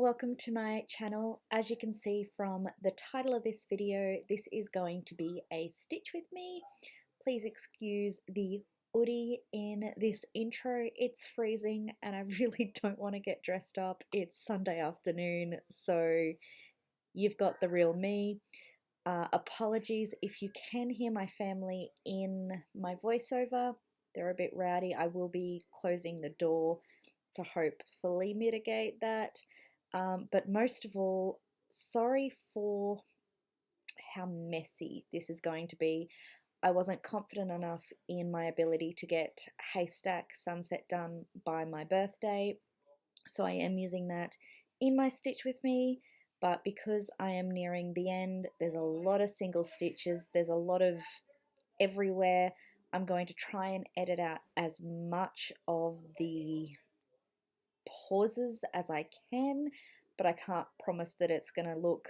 welcome to my channel. As you can see from the title of this video, this is going to be a stitch with me. Please excuse the hoodie in this intro. It's freezing and I really don't want to get dressed up. It's Sunday afternoon, so you've got the real me. Apologies if you can hear my family in my voiceover. They're a bit rowdy. I will be closing the door to hopefully mitigate that. But most of all, sorry for how messy this is going to be. I wasn't confident enough in my ability to get Haystack Sunset done by my birthday, so I am using that in my stitch with me. But because I am nearing the end, there's a lot of single stitches, there's a lot of everywhere. I'm going to try and edit out as much of the pauses as I can, but I can't promise that it's going to look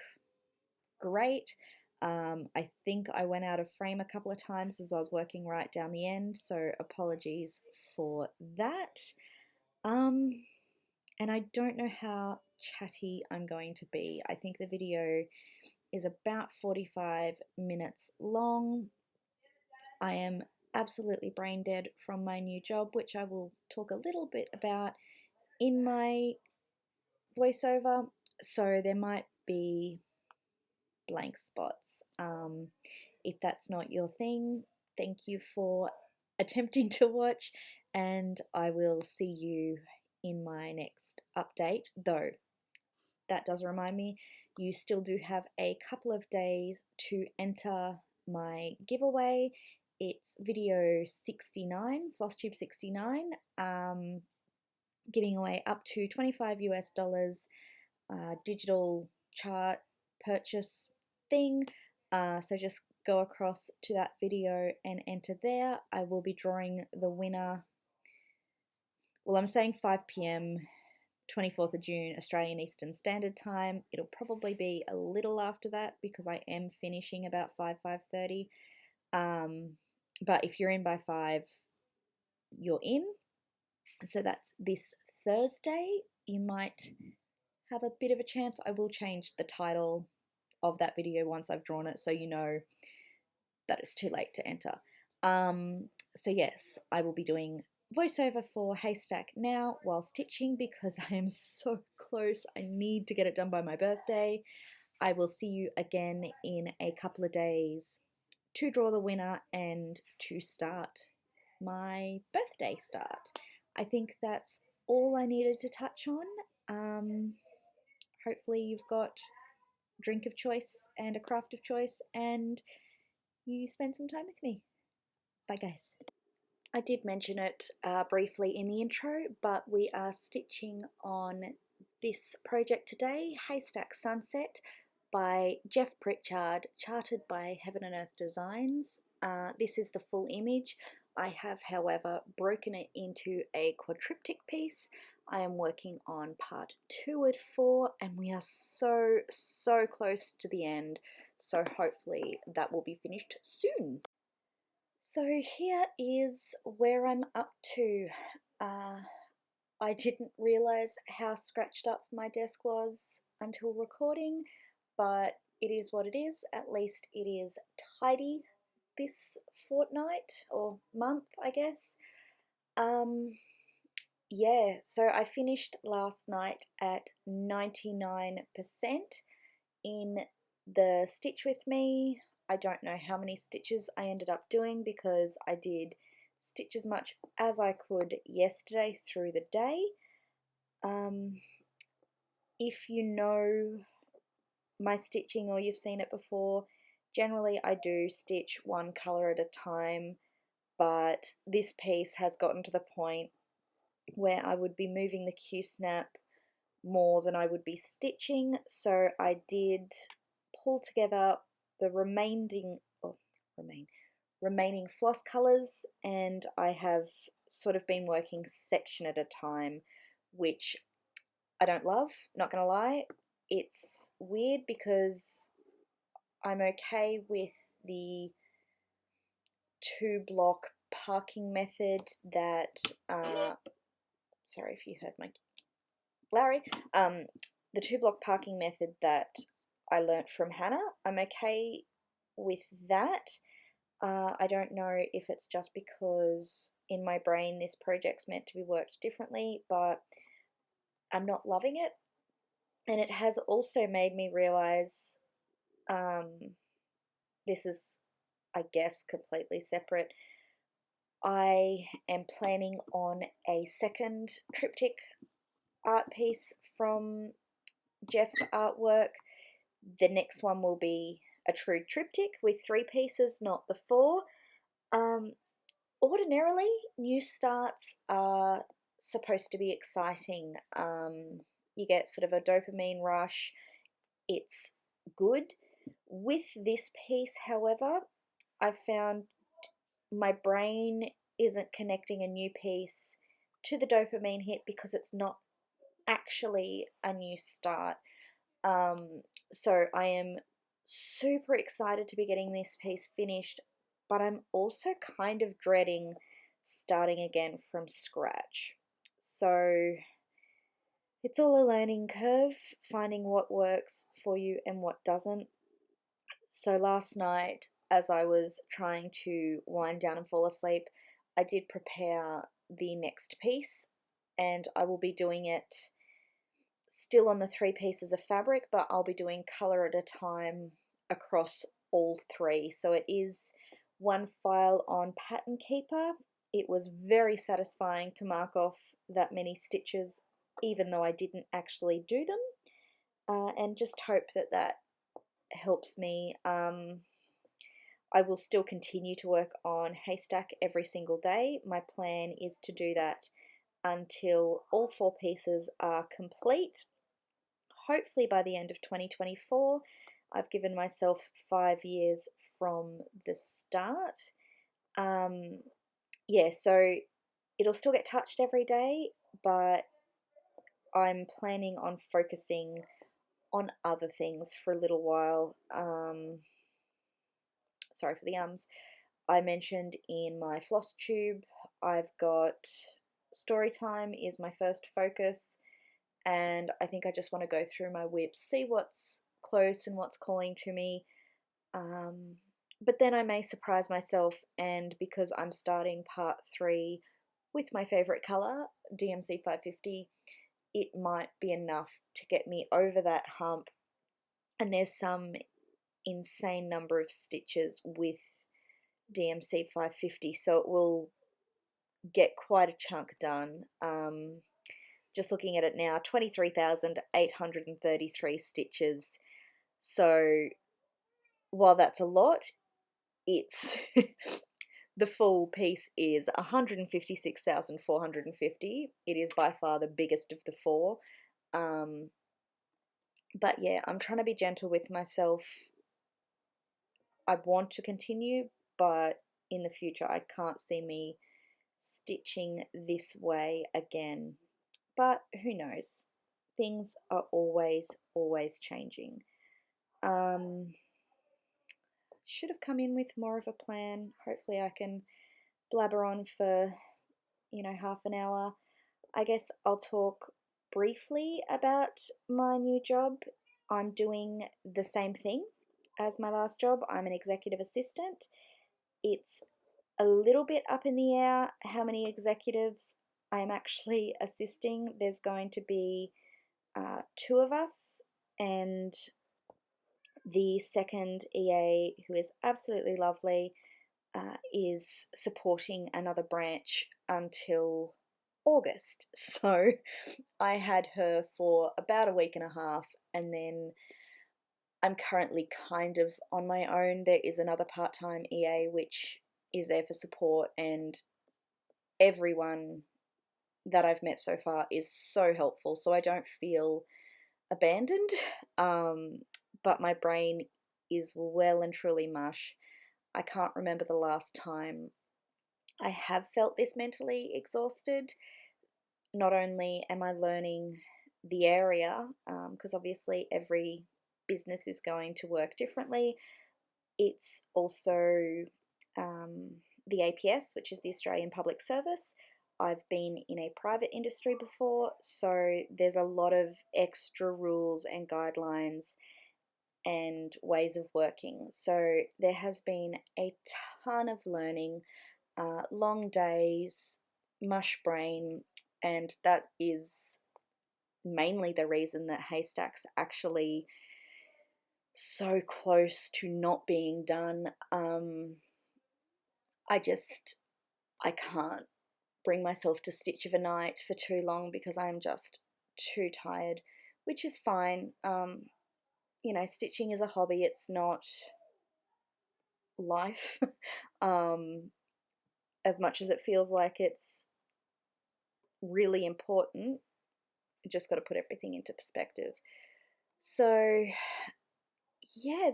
great. I think I went out of frame a couple of times as I was working right down the end, so apologies for that. And I don't know how chatty I'm going to be. I think the video is about 45 minutes long. I am absolutely brain dead from my new job, which I will talk a little bit about in my voiceover, so there might be blank spots. If that's not your thing, thank you for attempting to watch, and I will see you in my next update. Though that does remind me, you still do have a couple of days to enter my giveaway. It's video 69, FlossTube 69, giving away up to $25 US, digital chart purchase thing. So just go across to that video and enter there. I will be drawing the winner. Well, I'm saying 5 PM, 24th of June, Australian Eastern Standard Time. It'll probably be a little after that because I am finishing about 5:30. But if you're in by 5, you're in. So that's this Thursday. You might have a bit of a chance. I will change the title of that video once I've drawn it, so you know that it's too late to enter. So yes, I will be doing voiceover for Haystack now while stitching because I am so close. I need to get it done by my birthday. I will see you again in a couple of days to draw the winner and to start my birthday start. I think that's all I needed to touch on. Hopefully you've got a drink of choice and a craft of choice and you spend some time with me. Bye guys. I did mention it briefly in the intro, but we are stitching on this project today, Haystack Sunset by Jeff Pritchard, charted by Heaven and Earth Designs. This is the full image. I have, however, broken it into a quadriptych piece. I am working on part 2 at 4, and we are so close to the end, so hopefully that will be finished soon. So here is where I'm up to. I didn't realize how scratched up my desk was until recording, but it is what it is. At least it is tidy this fortnight or month, I guess. Yeah, so I finished last night at 99% in the stitch with me. I don't know how many stitches I ended up doing because I did stitch as much as I could yesterday through the day. If you know my stitching or you've seen it before, generally I do stitch one colour at a time, but this piece has gotten to the point where I would be moving the Q-snap more than I would be stitching, so I did pull together the remaining floss colours, and I have sort of been working section at a time, which I don't love, not gonna lie. It's weird because I'm okay with the 2-block parking method that sorry if you heard my Larry, the 2 block parking method that I learnt from Hannah. I'm okay with that. I don't know if it's just because in my brain this project's meant to be worked differently, but I'm not loving it. And it has also made me realize this is, I guess, completely separate. I am planning on a second triptych art piece from Jeff's artwork. The next one will be a true triptych with 3 pieces, not the 4. Ordinarily, new starts are supposed to be exciting. You get sort of a dopamine rush. It's good. With this piece, however, I found my brain isn't connecting a new piece to the dopamine hit because it's not actually a new start. So I am super excited to be getting this piece finished, but I'm also kind of dreading starting again from scratch. So it's all a learning curve, finding what works for you and what doesn't. So last night, as I was trying to wind down and fall asleep, I did prepare the next piece, and I will be doing it still on the 3 pieces of fabric, but I'll be doing colour at a time across all 3. So it is one file on Pattern Keeper. It was very satisfying to mark off that many stitches, even though I didn't actually do them, and just hope that that helps me. I will still continue to work on Haystack every single day. My plan is to do that until all 4 pieces are complete, hopefully by the end of 2024. I've given myself 5 years from the start. Yeah, so it'll still get touched every day, but I'm planning on focusing on other things for a little while. Sorry for the ums. I mentioned in my floss tube, I've got story time is my first focus, and I think I just want to go through my WIPs, see what's close and what's calling to me. But then I may surprise myself, and because I'm starting part 3 with my favourite colour, DMC 550, it might be enough to get me over that hump. And there's some insane number of stitches with DMC 550, so it will get quite a chunk done. Just looking at it now, 23,833 stitches. So while that's a lot, it's the full piece is 156,450. It is by far the biggest of the 4. But yeah, I'm trying to be gentle with myself. I want to continue, but in the future I can't see me stitching this way again. But who knows? Things are always changing. Should have come in with more of a plan. Hopefully I can blabber on for, half an hour. I guess I'll talk briefly about my new job. I'm doing the same thing as my last job. I'm an executive assistant. It's a little bit up in the air how many executives I am actually assisting. There's going to be 2 of us, and the second EA, who is absolutely lovely, is supporting another branch until August. So I had her for about a week and a half, and then I'm currently kind of on my own. There is another part-time EA which is there for support, and everyone that I've met so far is so helpful, so I don't feel abandoned. But my brain is well and truly mush. I can't remember the last time I have felt this mentally exhausted. Not only am I learning the area, because obviously every business is going to work differently, it's also the APS, which is the Australian Public Service. I've been in a private industry before, so there's a lot of extra rules and guidelines and ways of working. So there has been a ton of learning, long days, mush brain, and that is mainly the reason that Haystack's actually so close to not being done. I can't bring myself to stitch of a night for too long because I'm just too tired, which is fine. You know, stitching is a hobby, it's not life. As much as it feels like it's really important, you just got to put everything into perspective. So, yeah,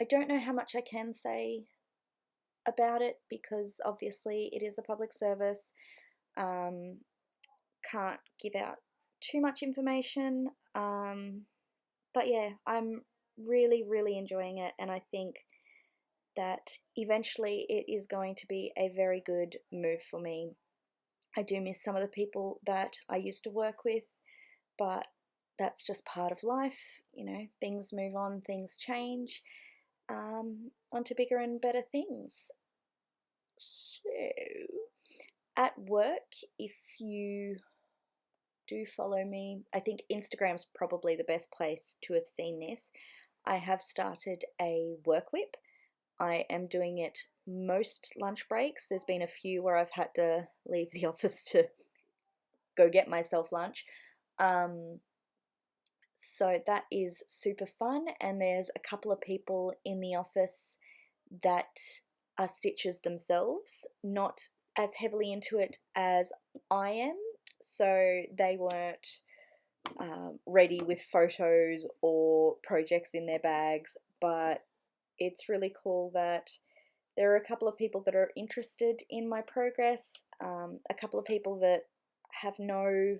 I don't know how much I can say about it because obviously it is a public service. Can't give out too much information. But yeah, I'm really, really enjoying it, and I think that eventually it is going to be a very good move for me. I do miss some of the people that I used to work with, but that's just part of life. You know, things move on, things change, onto bigger and better things. So, at work, if you do follow me, I think Instagram's probably the best place to have seen this. I have started a work whip. I am doing it most lunch breaks. There's been a few where I've had to leave the office to go get myself lunch. So that is super fun, and there's a couple of people in the office that are stitchers themselves, not as heavily into it as I am, so they weren't ready with photos or projects in their bags, but it's really cool that there are a couple of people that are interested in my progress, a couple of people that have no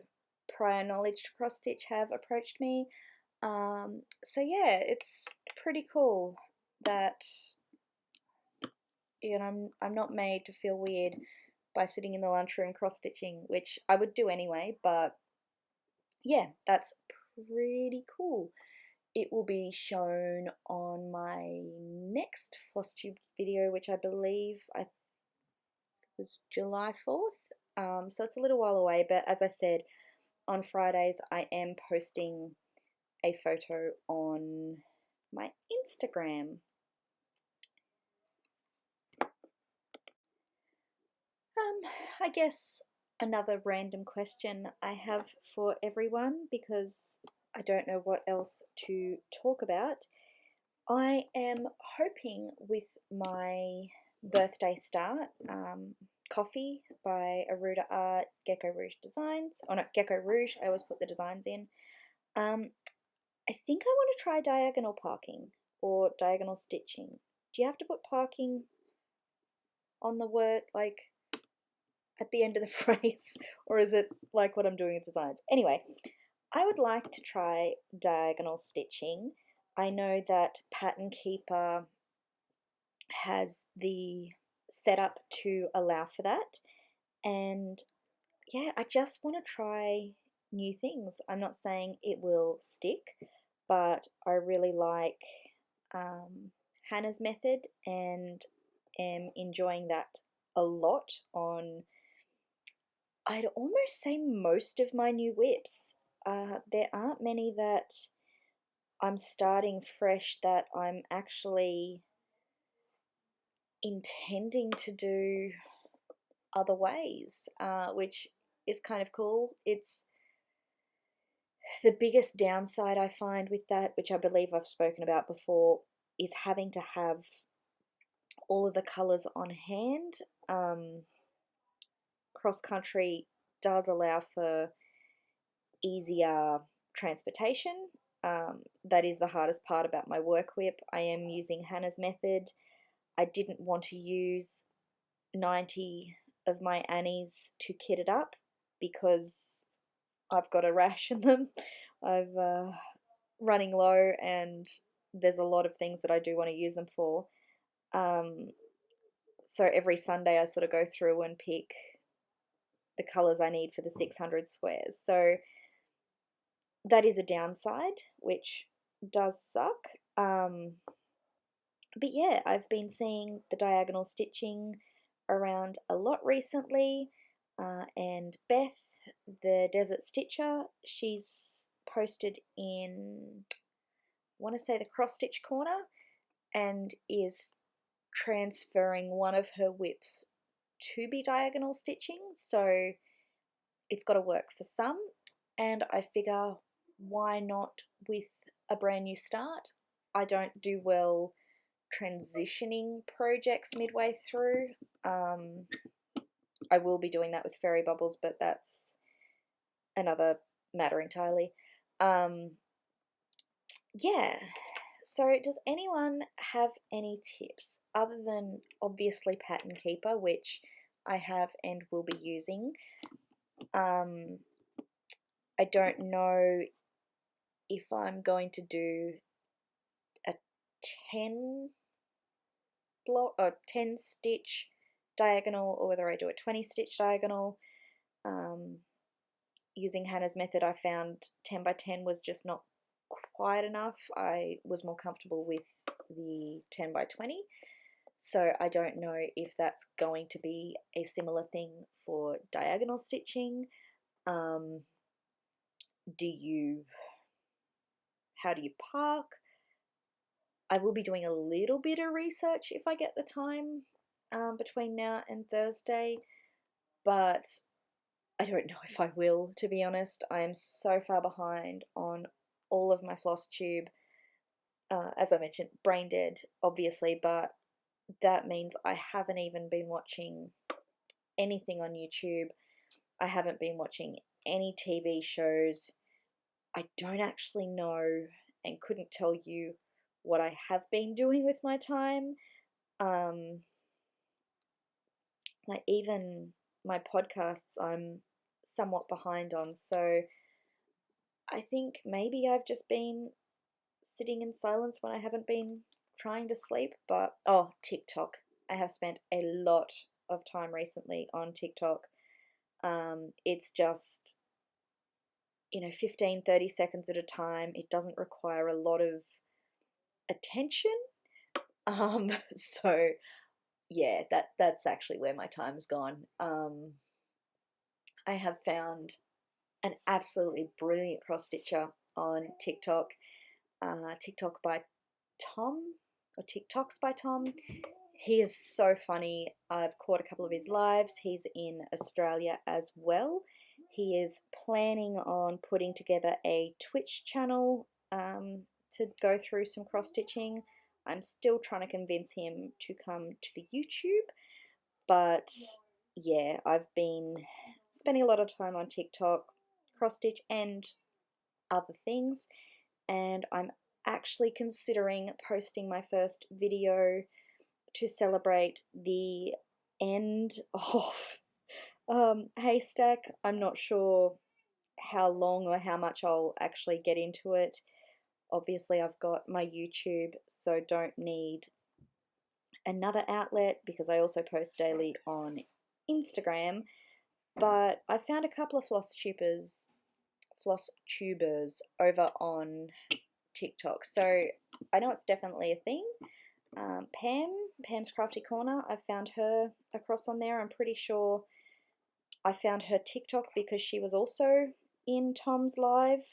prior knowledge to cross stitch have approached me. So yeah, it's pretty cool that, you know, I'm not made to feel weird by sitting in the lunchroom cross stitching, which I would do anyway, but yeah, that's pretty cool. It will be shown on my next floss tube video, which I believe was July 4th. So it's a little while away, but as I said, on Fridays I am posting a photo on my Instagram. I guess another random question I have for everyone, because I don't know what else to talk about. I am hoping with my birthday start, Coffee by Aruda Art, Gecko Rouge Designs, oh no, Gecko Rouge, I always put the designs in. I think I want to try diagonal parking or diagonal stitching. Do you have to put parking on the word, like, at the end of the phrase, or is it like what I'm doing with designs? Anyway, I would like to try diagonal stitching. I know that Pattern Keeper has the setup to allow for that, and yeah, I just want to try new things. I'm not saying it will stick, but I really like Hannah's method and am enjoying that a lot on, I'd almost say, most of my new whips. There aren't many that I'm starting fresh that I'm actually intending to do other ways, which is kind of cool. It's the biggest downside I find with that, which I believe I've spoken about before, is having to have all of the colours on hand. Cross country does allow for easier transportation. That is the hardest part about my work whip. I am using Hannah's method. I didn't want to use 90 of my Annies to kit it up because I've got a rash in them. I've running low, and there's a lot of things that I do want to use them for. So every Sunday I sort of go through and pick the colours I need for the 600 squares. So that is a downside, which does suck. But yeah, I've been seeing the diagonal stitching around a lot recently, and Beth, the Desert Stitcher, she's posted in, I want to say, the cross stitch corner, and is transferring one of her whips to be diagonal stitching, so it's got to work for some, and I figure why not with a brand new start. I don't do well transitioning projects midway through. I will be doing that with Fairy Bubbles, but that's another matter entirely. Yeah, so does anyone have any tips other than obviously Pattern Keeper, which I have and will be using? I don't know if I'm going to do a 10 block or 10 stitch diagonal, or whether I do a 20 stitch diagonal. Using Hannah's method, I found 10 by 10 was just not quite enough. I was more comfortable with the 10 by 20. So I don't know if that's going to be a similar thing for diagonal stitching. How do you park? I will be doing a little bit of research if I get the time between now and Thursday, but I don't know if I will, to be honest. I am so far behind on all of my floss tube. As I mentioned, brain dead, obviously, but that means I haven't even been watching anything on YouTube. I haven't been watching any TV shows. I don't actually know and couldn't tell you what I have been doing with my time. Like even my podcasts, I'm somewhat behind on. So I think maybe I've just been sitting in silence when I haven't been trying to sleep. But oh, TikTok. I have spent a lot of time recently on TikTok. It's just, 15-30 seconds at a time. It doesn't require a lot of attention. So yeah, that's actually where my time's gone. I have found an absolutely brilliant cross stitcher on TikTok. TikTok by Tom, or TikToks by Tom. He is so funny. I've caught a couple of his lives. He's in Australia as well. He is planning on putting together a Twitch channel to go through some cross stitching. I'm still trying to convince him to come to the YouTube, but yeah, I've been spending a lot of time on TikTok, cross stitch and other things, and I'm actually considering posting my first video to celebrate the end of Haystack. I'm not sure how long or how much I'll actually get into it. Obviously, I've got my YouTube, so don't need another outlet because I also post daily on Instagram. But I found a couple of floss tubers over on TikTok, so I know it's definitely a thing. Pam's Crafty Corner, I found her across on there. I'm pretty sure I found her TikTok because she was also in Tom's live.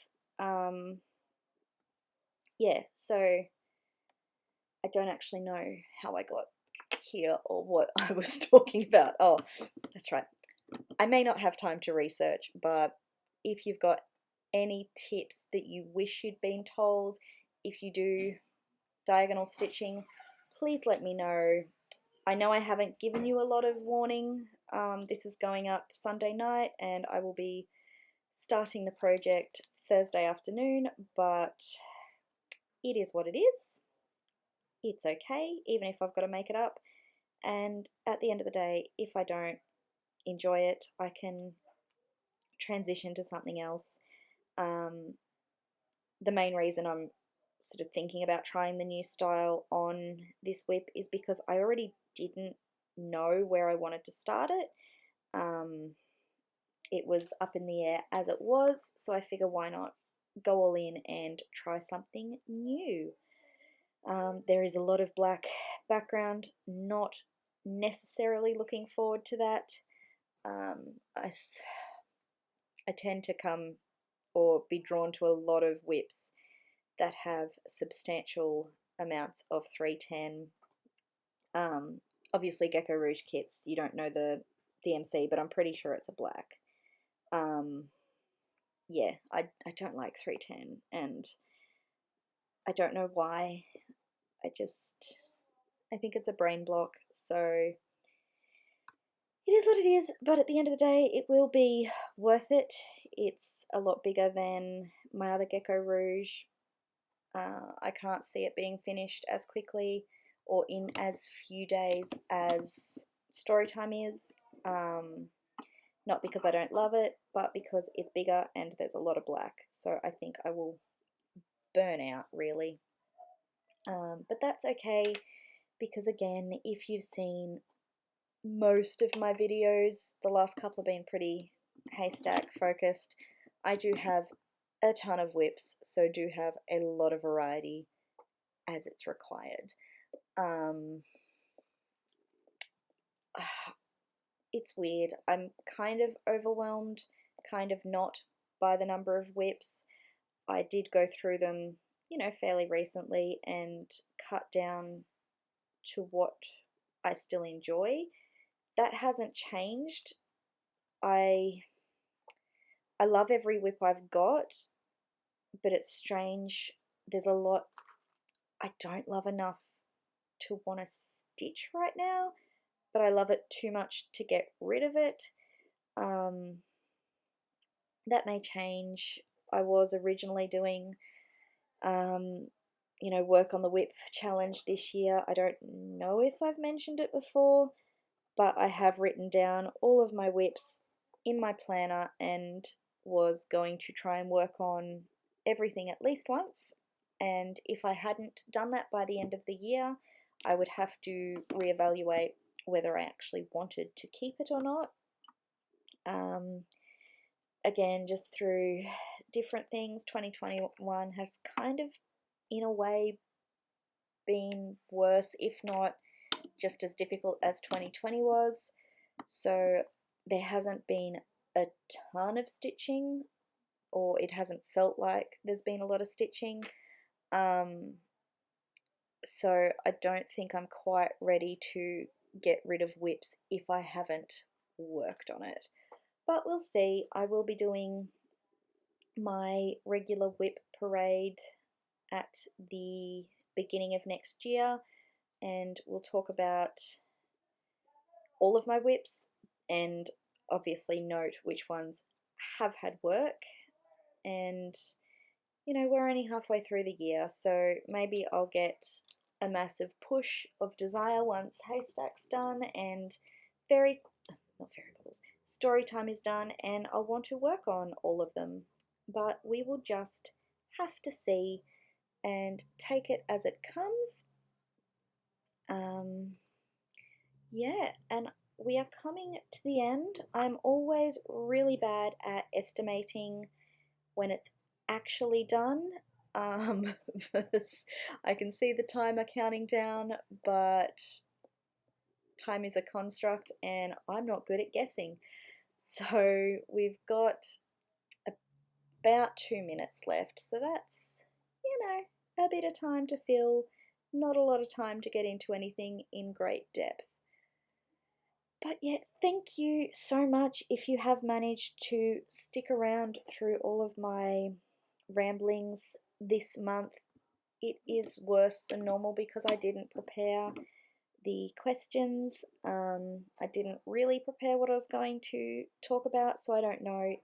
Yeah, so I don't actually know how I got here or what I was talking about. Oh, that's right. I may not have time to research, but if you've got any tips that you wish you'd been told, if you do diagonal stitching, please let me know. I know I haven't given you a lot of warning. This is going up Sunday night and I will be starting the project Thursday afternoon, but it is what it is. It's okay, even if I've got to make it up. And at the end of the day, if I don't enjoy it, I can transition to something else. The main reason I'm sort of thinking about trying the new style on this whip is because I already didn't know where I wanted to start it. it was up in the air as it was, so I figure why not go all in and try something new. There is a lot of black background, not necessarily looking forward to that. I tend to come or be drawn to a lot of whips that have substantial amounts of 310. Obviously, Gecko Rouge kits, you don't know the DMC, but I'm pretty sure it's a black. Yeah, I don't like 310, and I don't know why. I think it's a brain block, so it is what it is, but at the end of the day, it will be worth it. It's a lot bigger than my other Gecko Rouge. I can't see it being finished as quickly or in as few days as Storytime is. Not because I don't love it, but because it's bigger and there's a lot of black. So I think I will burn out, really. But that's okay, because again, if you've seen most of my videos, the last couple have been pretty haystack focused. I do have a ton of whips, so do have a lot of variety as it's required. It's weird. I'm kind of overwhelmed, kind of not, by the number of whips. I did go through them, fairly recently and cut down to what I still enjoy. That hasn't changed. I love every whip I've got, but it's strange. There's a lot I don't love enough to want to stitch right now, but I love it too much to get rid of it. That may change. I was originally doing, work on the whip challenge this year. I don't know if I've mentioned it before, but I have written down all of my whips in my planner and was going to try and work on everything at least once. And if I hadn't done that by the end of the year, I would have to reevaluate whether I actually wanted to keep it or not. Again, just through different things, 2021 has kind of, in a way, been worse, if not just as difficult as 2020 was. So there hasn't been a ton of stitching, or it hasn't felt like there's been a lot of stitching. So I don't think I'm quite ready to get rid of whips if I haven't worked on it. But we'll see. I will be doing my regular whip parade at the beginning of next year, and we'll talk about all of my whips and obviously note which ones have had work. And we're only halfway through the year, so maybe I'll get a massive push of desire once Haystack's done and Storytime is done, and I'll want to work on all of them. But we will just have to see and take it as it comes. Yeah, and we are coming to the end. I'm always really bad at estimating when it's actually done. I can see the timer counting down, but time is a construct and I'm not good at guessing. So we've got about 2 minutes left, so that's, a bit of time to fill, not a lot of time to get into anything in great depth. But yeah, thank you so much if you have managed to stick around through all of my ramblings this month. It is worse than normal because I didn't prepare the questions. I didn't really prepare what I was going to talk about, so I don't know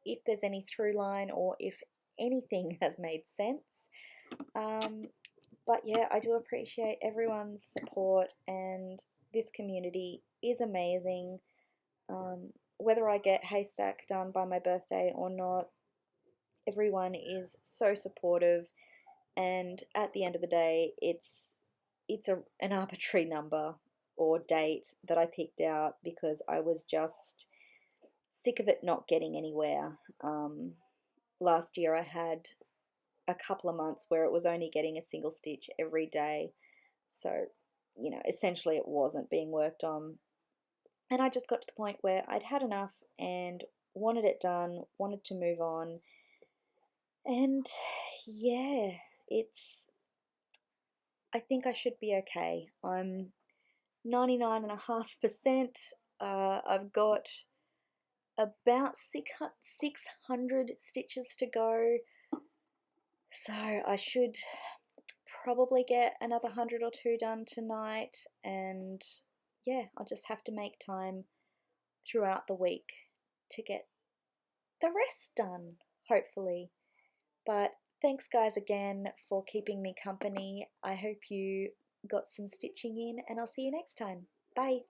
if there's any through line or if anything has made sense. But yeah, I do appreciate everyone's support, and this community is amazing. Whether I get Haystack done by my birthday or not, everyone is so supportive, and at the end of the day, it's an arbitrary number or date that I picked out because I was just sick of it not getting anywhere. Last year I had a couple of months where it was only getting a single stitch every day. So, you know, essentially it wasn't being worked on. And I just got to the point where I'd had enough and wanted it done, wanted to move on. And yeah, I think I should be okay. I'm 99.5%. I've got about 600 stitches to go. So I should probably get another 100 or two done tonight. And yeah, I'll just have to make time throughout the week to get the rest done, hopefully. But thanks, guys, again for keeping me company. I hope you got some stitching in, and I'll see you next time. Bye.